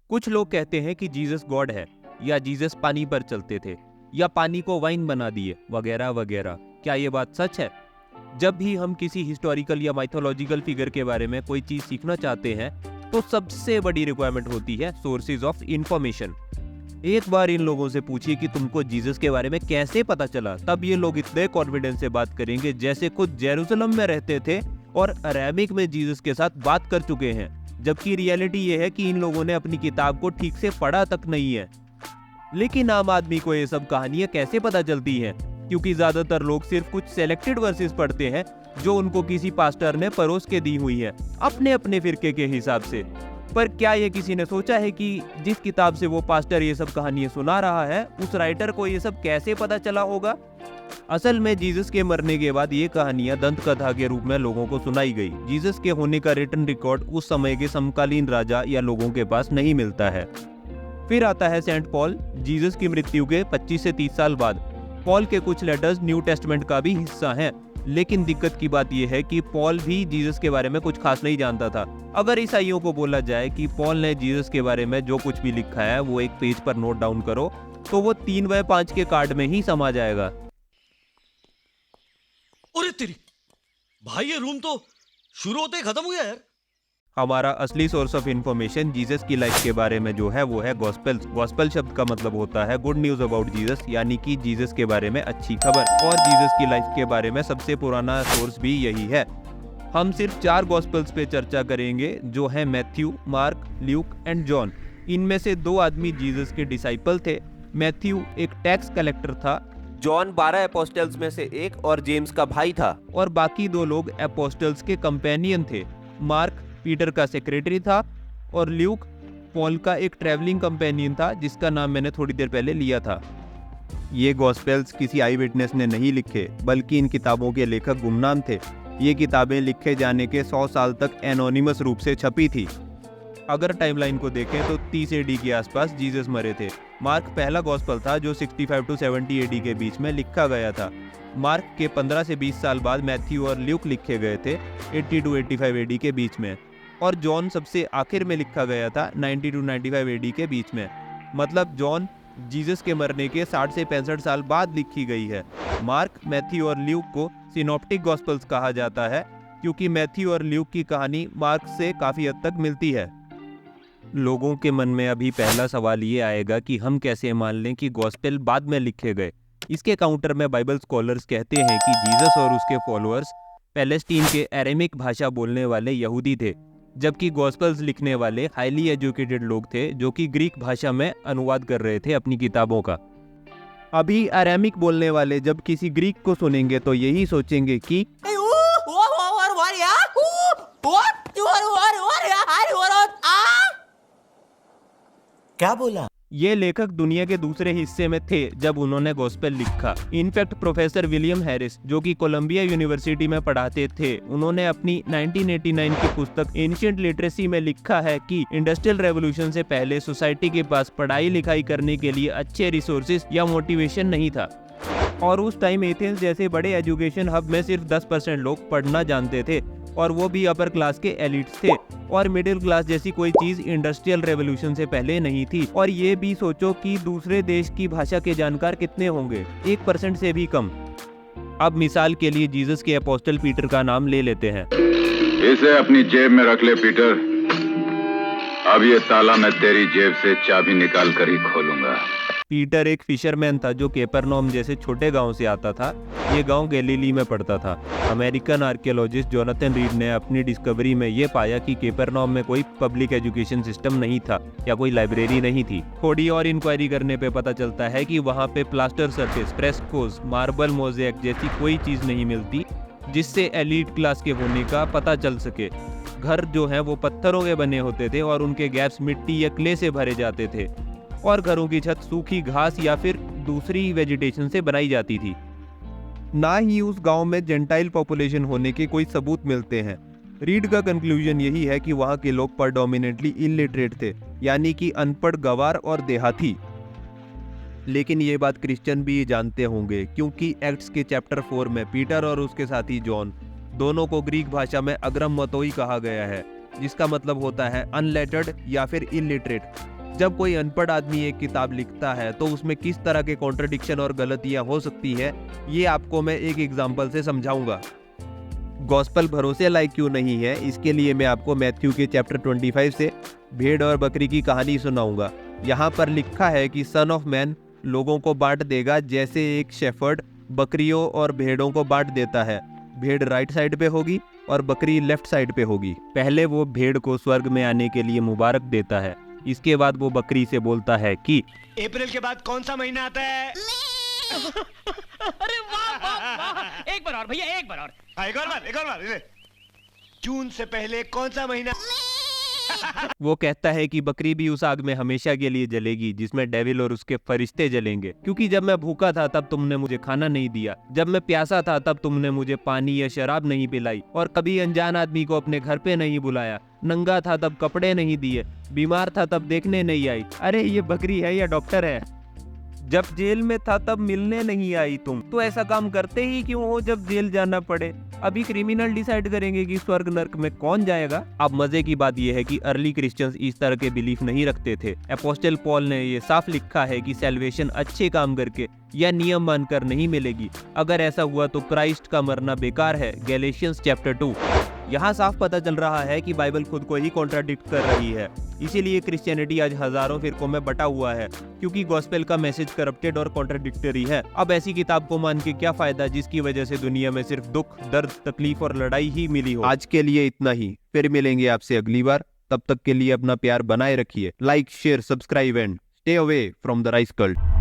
कुछ लोग कहते हैं कि जीसस गॉड है, या जीसस पानी पर चलते थे, या पानी को वाइन बना दिए, वगैरह वगैरह। क्या ये बात सच है? जब भी हम किसी हिस्टोरिकल या माइथोलॉजिकल फिगर के बारे में कोई चीज सीखना चाहते हैं तो सबसे बड़ी रिक्वायरमेंट होती है सोर्सेज ऑफ इंफॉर्मेशन। एक बार इन लोगों से पूछिए कि तुमको जीसस के बारे में कैसे पता चला, तब ये लोग इतने कॉन्फिडेंस से बात करेंगे जैसे खुद जेरूसलम में रहते थे और अरेबिक में जीसस के साथ बात कर चुके हैं। जबकि रियलिटी ये है कि इन लोगों ने अपनी किताब को ठीक से पढ़ा तक नहीं है। लेकिन आम आदमी को ये सब कहानियां कैसे पता चलती हैं? क्योंकि ज्यादातर लोग सिर्फ कुछ सेलेक्टेड वर्सेस पढ़ते हैं जो उनको किसी पास्टर ने परोस के दी हुई है, अपने अपने फिरके के हिसाब से। पर क्या ये किसी ने सोचा है कि जिस किताब से वो पास्टर ये सब कहानियां सुना रहा है, उस राइटर को ये सब कैसे पता चला होगा? असल में जीसस के मरने के बाद ये कहानियां दंत कथा के रूप में लोगों को सुनाई गई। जीसस के होने का रिटन रिकॉर्ड उस समय के समकालीन राजा या लोगों के पास नहीं मिलता है। फिर आता है सेंट पॉल। जीसस की मृत्यु के 25 से 30 साल बाद पॉल के कुछ लेटर्स न्यू टेस्टमेंट का भी हिस्सा हैं। लेकिन दिक्कत की बात यह है कि पॉल भी जीसस के बारे में कुछ खास नहीं जानता था। अगर ईसाइयों को बोला जाए कि पॉल ने जीसस के बारे में जो कुछ भी लिखा है वो एक पेज पर नोट डाउन करो, तो वो 3x5 के कार्ड में ही समा जाएगा। अरे तेरी भाई, ये रूम तो शुरू होते ही खत्म हो गया यार। हमारा असली सोर्स ऑफ इंफॉर्मेशन जीसस की लाइफ के बारे में जो है वो है गॉस्पेल्स। गॉस्पेल शब्द का मतलब होता है गुड न्यूज अबाउट जीसस, यानी कि जीसस के बारे में अच्छी खबर। और जीसस की लाइफ के बारे में सबसे पुराना सोर्स भी यही है। हम सिर्फ 4 गॉस्पेल्स पे चर्चा करेंगे, जो है Matthew, mark, Luke and John. इनमें से 2 आदमी जीसस के डिसाइपल थे। मैथ्यू एक टैक्स कलेक्टर था, जॉन 12 अपोस्टल्स में से एक और जेम्स का भाई था, और बाकी 2 लोग अपोस्टल्स के कंपेनियन थे। मार्क पीटर का सेक्रेटरी था और ल्यूक पॉल का एक ट्रैवलिंग कंपेनियन था जिसका नाम मैंने थोड़ी देर पहले लिया था। ये गॉस्पेल्स किसी आई विटनेस ने नहीं लिखे, बल्कि इन किताबों के लेखक गुमनाम थे। ये किताबें लिखे जाने के 100 साल तक एनोनिमस रूप से छपी थी। अगर टाइमलाइन को देखें तो 30 एडी के आसपास जीसस मरे थे। मार्क पहला गॉस्पेल था जो 65 to 70 एडी के बीच में लिखा गया था। मार्क के 15 से 20 साल बाद मैथ्यू और ल्यूक लिखे गए थे 80 to 85 एडी के बीच में, और जॉन सबसे आखिर में लिखा गया था 90 to 95 एडी के बीच में। मतलब जॉन जीसस के मरने के 60 से 65 साल बाद लिखी गई है। मार्क, मैथ्यू और ल्यूक को सिनॉप्टिक गॉस्पेल्स कहा जाता है क्योंकि मैथ्यू और ल्यूक की कहानी मार्क से काफ़ी हद तक मिलती है। लोगों के मन में अभी पहला सवाल ये आएगा कि हम कैसे मान लें कि गॉस्पेल बाद में लिखे गए। इसके काउंटर में बाइबल स्कॉलर्स कहते हैं कि जीसस और उसके फॉलोअर्स पैलेस्टीन के अरेमिक भाषा बोलने वाले यहूदी थे, जबकि गॉस्पेल्स लिखने वाले हाईली एजुकेटेड लोग थे जो कि ग्रीक भाषा में अनुवाद कर रहे थे अपनी किताबों का। अभी अरेमिक बोलने वाले जब किसी ग्रीक को सुनेंगे तो यही सोचेंगे कि क्या बोला? ये लेखक दुनिया के दूसरे हिस्से में थे जब उन्होंने गॉस्पेल लिखा। इनफैक्ट प्रोफेसर विलियम हैरिस, जो कि कोलंबिया यूनिवर्सिटी में पढ़ाते थे, उन्होंने अपनी 1989 की पुस्तक एंशिएंट लिटरेसी में लिखा है कि इंडस्ट्रियल रेवोल्यूशन से पहले सोसाइटी के पास पढ़ाई लिखाई करने के लिए अच्छे रिसोर्सेज या मोटिवेशन नहीं था, और उस टाइम एथेंस जैसे बड़े एजुकेशन हब में सिर्फ 10% लोग पढ़ना जानते थे, और वो भी अपर क्लास के एलिट्स थे, और मिडिल क्लास जैसी कोई चीज इंडस्ट्रियल रेवोल्यूशन से पहले नहीं थी। और ये भी सोचो कि दूसरे देश की भाषा के जानकार कितने होंगे, 1% से भी कम। अब मिसाल के लिए जीसस के अपोस्टल पीटर का नाम ले लेते हैं। इसे अपनी जेब में रख ले पीटर। अब ये ताला मैं तेरी जेब से चाबी निकाल कर ही खोलूंगा। पीटर एक फिशरमैन था जो केपरनॉम जैसे छोटे गांव से आता था। ये गांव गैलीली में पड़ता था। अमेरिकन आर्कियोलॉजिस्ट जोनाथन रीड ने अपनी डिस्कवरी में ये पाया कि केपरनॉम में कोई पब्लिक एजुकेशन सिस्टम नहीं था या कोई लाइब्रेरी नहीं थी। थोड़ी और इंक्वायरी करने पे पता चलता है कि वहाँ पे plaster surface, frescoes, marble mosaic जैसी कोई चीज़ नहीं मिलती जिससे एलीट क्लास के होने का पता चल सके। घर जो है वो पत्थरों के बने होते थे और उनके गैप्स मिट्टी या क्ले से भरे जाते थे, और घरों की छत सूखी घास या फिर दूसरी वेजिटेशन से बनाई जाती थी। ना ही उस गांव में जेंटाइल पॉपुलेशन होने के कोई सबूत मिलते हैं। रीड का कंक्लूजन यही है कि वहां के लोग प्रेडोमिनेटली इलिटरेट थे, यानी कि अनपढ़, गवार और देहाती। लेकिन ये बात क्रिश्चियन भी जानते होंगे, क्योंकि एक्ट्स के चैप्टर 4 में पीटर और उसके साथी जॉन दोनों को ग्रीक भाषा में अग्रम मतोई कहा गया है, जिसका मतलब होता है अनलेटर्ड या फिर इलिटरेट। जब कोई अनपढ़ आदमी एक किताब लिखता है तो उसमें किस तरह के कॉन्ट्रडिक्शन और गलतियां हो सकती है, ये आपको मैं एक एग्जाम्पल से समझाऊंगा। गॉस्पेल भरोसे लायक क्यों नहीं है, इसके लिए मैं आपको मैथ्यू के चैप्टर 25 से भेड़ और बकरी की कहानी सुनाऊंगा। यहाँ पर लिखा है कि सन ऑफ मैन लोगों को बांट देगा जैसे एक शेफर्ड बकरियों और भेड़ों को बांट देता है। भेड़ राइट साइड पे होगी और बकरी लेफ्ट साइड पे होगी। पहले वो भेड़ को स्वर्ग में आने के लिए मुबारक देता है। इसके बाद वो बकरी से बोलता है कि अप्रैल के बाद कौन सा महीना आता है? अरे वाह वाह वाह, एक बार और भैया, एक बार और। हाँ, एक और बार ले। जून से पहले कौन सा महीना? वो कहता है कि बकरी भी उस आग में हमेशा के लिए जलेगी जिसमें डेविल और उसके फरिश्ते जलेंगे, क्योंकि जब मैं भूखा था तब तुमने मुझे खाना नहीं दिया, जब मैं प्यासा था तब तुमने मुझे पानी या शराब नहीं पिलाई, और कभी अनजान आदमी को अपने घर पे नहीं बुलाया, नंगा था तब कपड़े नहीं दिए, बीमार था तब देखने नहीं आई। अरे ये बकरी है या डॉक्टर है? जब जेल में था तब मिलने नहीं आई तुम, तो ऐसा काम करते ही क्यों हो जब जेल जाना पड़े? अभी क्रिमिनल डिसाइड करेंगे कि स्वर्ग नर्क में कौन जाएगा। अब मजे की बात यह है कि अर्ली क्रिश्चियंस इस तरह के बिलीफ नहीं रखते थे। अपोस्टल पॉल ने ये साफ लिखा है कि सैल्वेशन अच्छे काम करके या नियम मानकर नहीं मिलेगी। अगर ऐसा हुआ तो क्राइस्ट का मरना बेकार है। Galatians chapter 2। यहाँ साफ पता चल रहा है कि बाइबल खुद को ही कॉन्ट्राडिक्ट कर रही है। इसीलिए क्रिश्चियनिटी आज हजारों फिरकों में बटा हुआ है, क्योंकि गॉस्पेल का मैसेज करप्टेड और कॉन्ट्राडिक्टरी है। अब ऐसी किताब को मान के क्या फायदा जिसकी वजह से दुनिया में सिर्फ दुख, दर्द, तकलीफ और लड़ाई ही मिली हो। आज के लिए इतना ही, फिर मिलेंगे आपसे अगली बार। तब तक के लिए अपना प्यार बनाए रखिए। Like, share, subscribe and stay away from the rice cult.